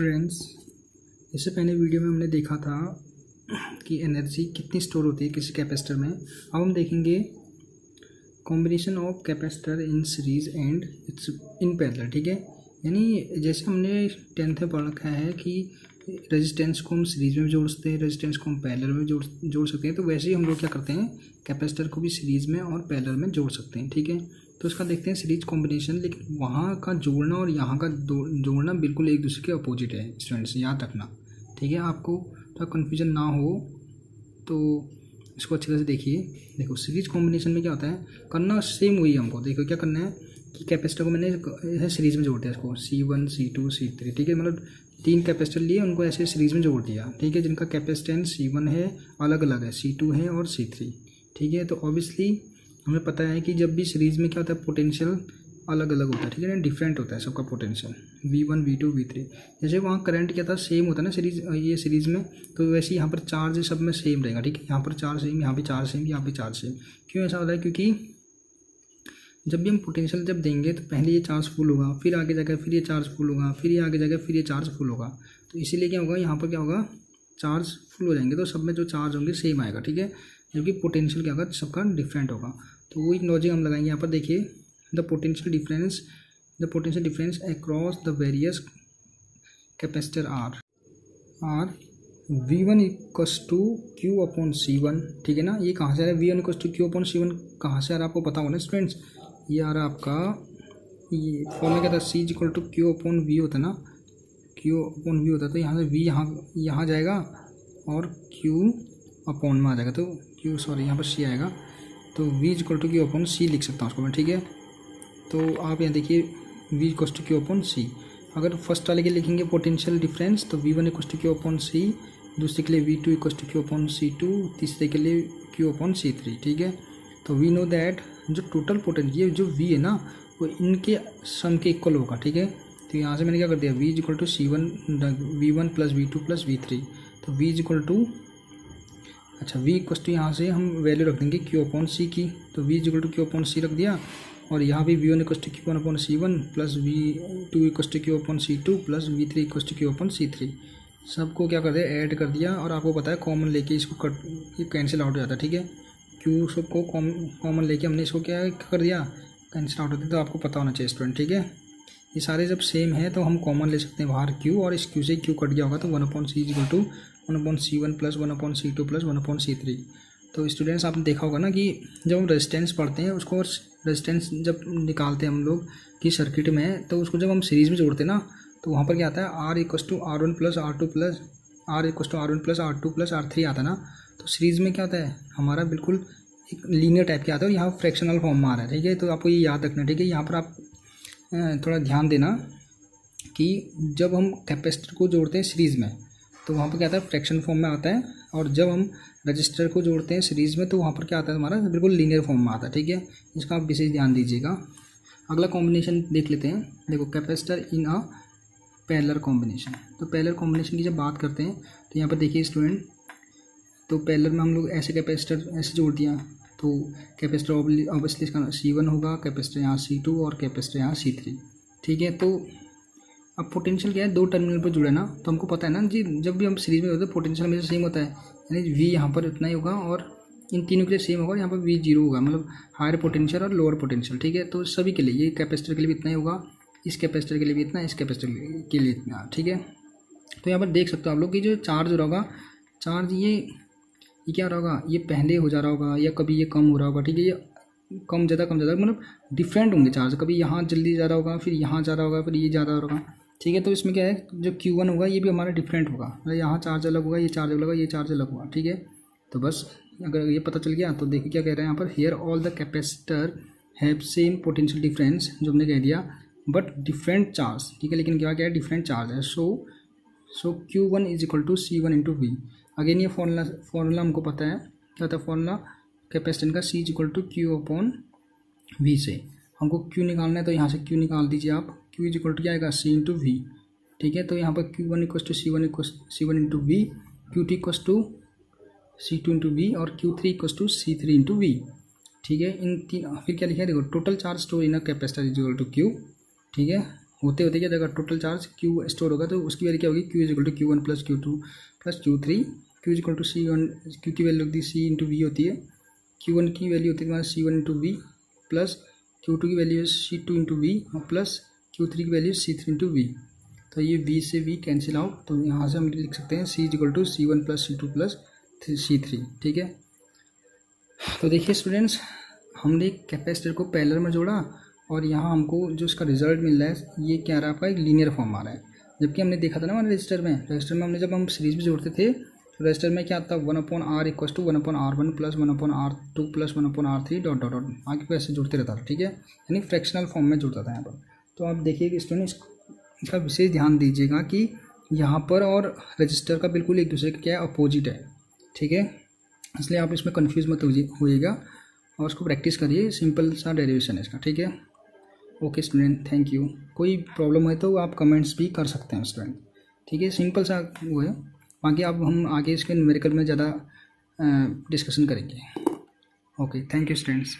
Students, इससे पहले video में हमने देखा था कि एनर्जी कितनी स्टोर होती है किसी कैपेसिटर में। अब हम देखेंगे combination of capacitor in series and it's in parallel. ठीक है, यानी जैसे हमने 10th में पढ़ रखा है कि रेजिस्टेंस को हम सीरीज में जोड़ सकते हैं, रेजिस्टेंस को हम पैरेलल में जोड़ सकते हैं, तो वैसे ही हम लोग क्या करते हैं, कैपेसिटर को भी सीरीज में और पैरेलल में जोड़ सकते हैं। ठीक है, तो इसका देखते हैं सीरीज कॉम्बिनेशन। लेकिन वहाँ का जोड़ना और यहाँ का जोड़ना बिल्कुल एक दूसरे के अपोजिट है स्टूडेंट्स, याद रखना। ठीक है, आपको थोड़ा कन्फ्यूजन ना हो तो इसको अच्छे से देखिए। देखो सीरीज कॉम्बिनेशन में क्या होता है, करना सेम वही हमको। देखो क्या करना है कि कैपेसिटर को मैंने सीरीज में जोड़ दिया, इसको C1 C2 C3। ठीक है, मतलब 3 कैपेसिटर लिए, उनको ऐसे सीरीज में जोड़ दिया। ठीक है, जिनका कैपेसिटेंस C1 है अलग अलग है, C2 है और C3। ठीक है, तो ऑब्वियसली हमें पता है कि जब भी सीरीज़ में क्या होता है, पोटेंशियल अलग अलग होता है। ठीक है, डिफरेंट होता है सबका पोटेंशियल, V1 V2 V3। जैसे वहाँ करंट क्या था, सेम होता है ना ये सीरीज़ में, तो वैसे यहाँ पर चार्ज सब में सेम रहेगा। ठीक है, यहाँ पर चार्ज सेम, यहाँ पे चार्ज सेम, यहाँ पे चार्ज सेम। क्यों ऐसा होता है, क्योंकि जब भी हम पोटेंशियल जब देंगे तो पहले ये चार्ज फुल होगा, फिर आगे जाकर फिर ये चार्ज फुल होगा, फिर ये आगे जाकर फिर ये चार्ज फुल होगा। तो इसीलिए क्या होगा, यहाँ पर क्या होगा, चार्ज फुल हो जाएंगे तो सब में जो चार्ज होंगे सेम आएगा। ठीक है, जबकि पोटेंशियल क्या होगा, सबका डिफरेंट होगा। तो वही लॉजिक हम लगाएंगे यहाँ पर। देखिए the potential difference across the various capacitor are V1 equals to Q upon C1। ठीक है ना, ये कहाँ से आ रहा है, V1 equals to Q upon C1 कहाँ से आ रहा है आपको पता होगा ना स्टूडेंट्स। ये आ रहा है आपका, ये फॉर्मूला क्या था, C equal to Q upon V होता है ना, Q अपॉन V होता है। तो यहाँ से V यहाँ जाएगा और Q अपॉन में आ जाएगा, तो यहाँ पर C आएगा, तो V equal to Q upon C लिख सकता हूँ उसको मैं। ठीक है, तो आप यहाँ देखिए V equal to Q upon C। अगर फर्स्ट वाले के लिखेंगे पोटेंशियल डिफरेंस तो V1 equal to Q upon C, दूसरे के लिए V2 equal to Q upon C2, तीसरे के लिए Q अपॉन C3। ठीक है, तो वी नो दैट जो टोटल पोटेंशियल ये जो V है ना, वो इनके सम के इक्वल होगा। ठीक है, तो यहाँ से मैंने क्या कर दिया, V equal to V1 plus V2 plus V3। तो V इक्वल टू, अच्छा V इक्वल टू यहाँ से हम वैल्यू रख देंगे Q अपॉन C की, तो V equal to Q upon C रख दिया। और यहाँ भी V1 equal to Q1 upon C1 plus V2 equal to Q upon C2 plus V3 equal to Q upon C3। सबको क्या कर दिया, ऐड कर दिया। और आपको पता है कॉमन लेके इसको कैंसिल आउट हो जाता है। ठीक है, Q सबको कॉमन लेके हमने इसको क्या कर दिया, कैंसिल आउट होता है। तो आपको पता होना चाहिए स्टूडेंट। ठीक है, ये सारे जब सेम है तो हम कॉमन ले सकते हैं बाहर Q, और इस Q से Q कट गया होगा तो 1 upon C equal to 1 upon C1 plus 1 upon C2 plus 1 upon C3। तो स्टूडेंट्स आपने देखा होगा ना कि जब हम रेजिस्टेंस पढ़ते हैं, उसको रेजिस्टेंस जब निकालते हैं हम लोग कि सर्किट में, तो उसको जब हम सीरीज़ में जोड़ते हैं ना, तो वहाँ पर क्या आता है, R equals to R1 plus R2 plus R equals to R1 plus R2 plus R3 आता है ना। तो सीरीज़ में क्या होता है, हमारा बिल्कुल एक लीनियर टाइप के आता है, और यहाँ फ्रैक्शनल फॉर्म में आ रहा है। ठीक है, तो आपको ये याद रखना। ठीक है, यहाँ पर आप थोड़ा ध्यान देना कि जब हम कैपेसिटर को जोड़ते हैं सीरीज़ में तो वहाँ पर क्या आता है, फ्रैक्शन फॉर्म में आता है, और जब हम रजिस्टर को जोड़ते हैं सीरीज़ में तो वहाँ पर क्या आता है, हमारा बिल्कुल लीनियर फॉर्म में आता है। ठीक है, इसका आप विशेष ध्यान दीजिएगा। अगला कॉम्बिनेशन देख लेते हैं। देखो capacitor in a parallel combination. तो पैरेलल कॉम्बिनेशन की जब बात करते हैं तो यहाँ पर देखिए स्टूडेंट, तो पैरेलल में हम लोग ऐसे कैपेसिटर ऐसे जोड़ दिया, तो कैपेसिटर ऑब्वियसली इसका C1 होगा, कैपेसिटर यहाँ C2 और कैपेसिटर यहाँ C3। ठीक है, तो अब पोटेंशियल क्या है, 2 टर्मिनल पर जुड़ा ना, तो हमको पता है ना जी, जब भी हम सीरीज में होते हैं पोटेंशियल हमेशा सेम होता है, यानी V यहाँ पर उतना ही होगा और इन तीनों के लिए सेम होगा। यहाँ पर V 0 होगा, मतलब हायर पोटेंशियल और लोअर पोटेंशियल। ठीक है, तो सभी के लिए, ये कैपेसिटर के लिए भी इतना ही होगा, इस कैपेसिटर के लिए भी इतना, इस कैपेसिटर के लिए इतना। ठीक है, तो यहाँ पर देख सकते हो आप लोग कि जो चार्ज हो रहा होगा, चार्ज ये क्या हो रहा होगा, ये पहले हो जा रहा होगा या कभी ये कम हो रहा होगा। ठीक है, ये कम ज़्यादा मतलब डिफरेंट होंगे चार्ज, कभी यहाँ जल्दी जा रहा होगा, फिर यहाँ जा रहा होगा, फिर ये ज़्यादा होगा। ठीक है, तो इसमें क्या है, जो Q1 होगा ये भी हमारा डिफरेंट होगा, मतलब यहाँ चार्ज अलग होगा, ये चार्ज अलग होगा, ये चार्ज अलग होगा। ठीक है, तो बस अगर ये पता चल गया तो देखिए क्या कह रहे हैं यहाँ पर, here all the capacitor have same potential difference, जो हमने कह दिया, बट डिफरेंट चार्ज। ठीक है, लेकिन क्या है, डिफरेंट चार्ज है। So Q1 is equal to C1 into V। Again ये फॉर्मूला हमको पता है, क्या होता है फॉर्मूला कैपेसिटर का, C is equal to Q upon V से हमको Q निकालना है, तो यहाँ से Q निकाल दीजिए आप। Q इज इक्वल टू क्या आएगा, C इंटू V। ठीक है, तो यहाँ पर Q1 equals to C1 into V, Q2 equals to C2 into V और Q3 equals to C3 into V। ठीक है, इन तीन, फिर क्या लिखा है, देखो total charge store in a capacitor is equal to Q। ठीक है, होते होते क्या जगह टोटल चार्ज क्यू स्टोर होगा तो उसकी वैल्यू क्या होगी, Q is equal to Q1 plus Q2 plus Q3, Q is equal to C1, Q की वैल्यू होती है C इंटू वी होती है, Q1 की वैल्यू होती है तुम्हारा C1 into we plus Q2 की वैल्यू है C2 इंटू वी और प्लस Q3 की वैल्यू C3 इंटू वी। तो ये V से V कैंसिल आउट, तो यहाँ से हम लिख सकते हैं C is equal to C1 plus C2 plus C3। ठीक है, तो देखिए स्टूडेंट्स, हमने कैपेसिटर को पैरेलल में जोड़ा और यहाँ हमको जो इसका रिजल्ट मिल रहा है ये क्या रहा है आपका, एक लीनियर फॉर्म आ रहा है। जबकि हमने देखा था ना हमारे रजिस्टर में हमने जब हम सीरीज में जोड़ते थे तो रजिस्टर में क्या आता है 1/r equal to 1/r1 plus 1/r2 plus 1/r3 dot dot dot आगे को ऐसे जुड़ते रहता था। ठीक है, यानी फ्रैक्शनल फॉर्म में जुड़ता था यहाँ पर। तो आप देखिए स्टूडेंट इसका विशेष ध्यान दीजिएगा कि यहाँ पर और रजिस्टर का बिल्कुल एक दूसरे का क्या है, अपोजिट है। ठीक है, इसलिए आप इसमें कन्फ्यूज़ मत होइएगा और उसको प्रैक्टिस करिए, सिंपल सा डेरिवेशन है इसका। ठीक है, ओके स्टूडेंट, थैंक यू। कोई प्रॉब्लम है तो आप कमेंट्स भी कर सकते हैं स्टूडेंट। ठीक है, सिंपल सा वो है, बाकी आप हम आगे इसके न्यूमेरिकल में ज़्यादा डिस्कशन करेंगे। Okay, thank you students.